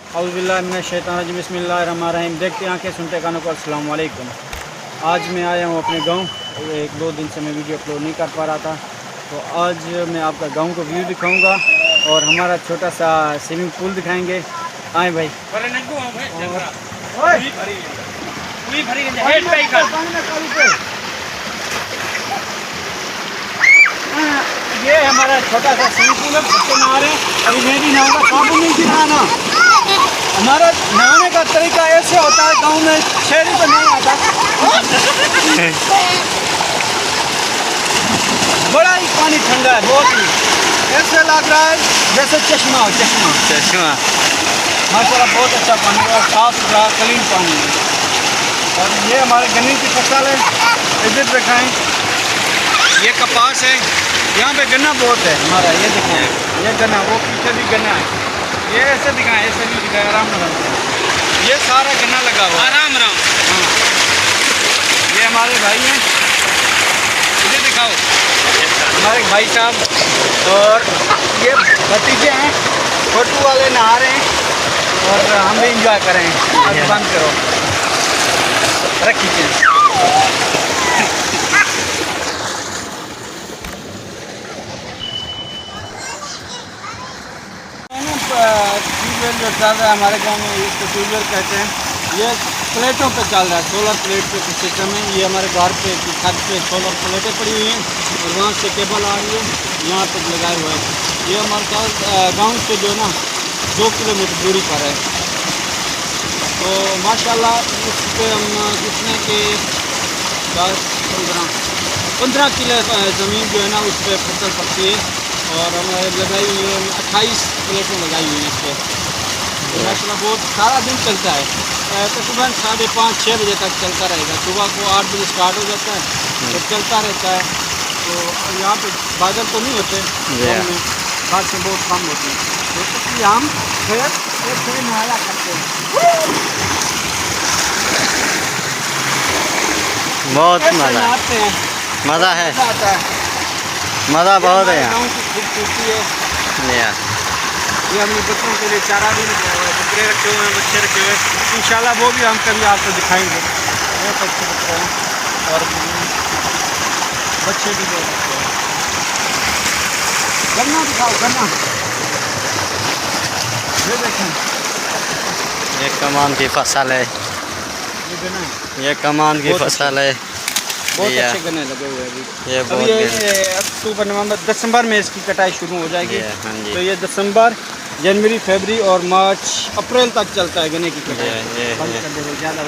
औज़ुबिल्लाहिमिनश्शैतानिर्रजीम बिस्मिल्लाहिर्रहमानिर्रहीम। देखते आंखें सुनते कानों को अस्सलाम वालेकुम। आज मैं आया हूँ अपने गांव। 1-2 दिन से मैं वीडियो अपलोड नहीं कर पा रहा था, तो आज मैं आपका गांव को व्यू दिखाऊंगा और हमारा छोटा सा स्विमिंग पूल दिखाएंगे। आए भाई। ये हमारा छोटा सा स्विमिंग पूल है, बच्चे नहा रहे हैं। अभी मैं भी नहाऊंगा, साबुन नहीं गिराना। हमारा नहाने का तरीका ऐसे होता है, गांव में शहरी तो नहीं आता। बड़ा ही पानी ठंडा है, बहुत ही ऐसे लग रहा है जैसे चश्मा हो, चश्मा। माशाल्लाह बहुत अच्छा पानी है, साफ सुथरा क्लीन पानी है। और ये हमारे गन्ने की फसल है, इधर दिखाएं। ये कपास है, यहाँ पे गन्ना बहुत है हमारा। ये दिखाएं, ये गन्ना, वो पीछे भी गन्ना है। ये ऐसे दिखाएं, ऐसे नहीं दिखाएं, आराम आराम से। ये सारा गन्ना लगा हुआ है, आराम आराम। हाँ, ये हमारे भाई हैं, इधर दिखाओ हमारे भाई साहब। और ये भतीजे हैं, छोटू वाले नहा रहे हैं और हम भी इंजॉय कर रहे हैं। अब बंद करो, रख खींचे। ट्यूबवेल जो चल रहा है हमारे गांव में, इसको ट्यूबवेल कहते हैं। ये प्लेटों पे चल रहा है, सोलर प्लेट पे सिस्टम है। ये हमारे घर पे छत पे सोलर प्लेटें पड़ी हुई हैं और वहाँ से केबल आ रही है, यहाँ तक लगाए हुए हैं। ये हमारे गांव से जो है ना 2 किलोमीटर दूरी पर है। तो माशाल्लाह इस पर हम जितने के 10-15 किलो ज़मीन जो है ना उस पर फसल पकती है। और हमारे लगाई हुई है 28 प्लेटें लगाई हुई हैं इस पर। तो माशाल्लाह बहुत सारा दिन चलता है, तकरीबन 5:30-6 बजे तक चलता रहेगा। सुबह को 8 बजे स्टार्ट हो जाता है, तो चलता रहता है। तो यहाँ पे बादल तो नहीं होते, बारिशें बहुत कम होती हैं, तो इसलिए हम फिर नहाया करते हैं। बहुत मज़ा आते हैं, मज़ा है, आता है, मज़ा बहुत है यहाँ। गाँव की खूबसूरती है। ये हमने बच्चों के लिए चारा भी रखा हुआ है, बकरे रखे हुए हैं, बच्चे रखे हुए हैं। इंशाल्लाह वो भी हम कभी आपको दिखाएंगे। बहुत अच्छे बच्चे हैं और बच्चे भी बहुत अच्छे हैं। गन्ना दिखाओ, गन्ना ये देखें, ये कमान की फसल है, ये गन्ना है, ये कमान की फसल है। बहुत अच्छे गन्ने लगे हुए हैं अभी। ये अभी ये अक्टूबर नवंबर दिसंबर में इसकी कटाई शुरू हो जाएगी। हाँ जी। तो ये दिसंबर, जनवरी, फरवरी और मार्च, अप्रैल तक चलता है गन्ने की कटाई। ज़्यादा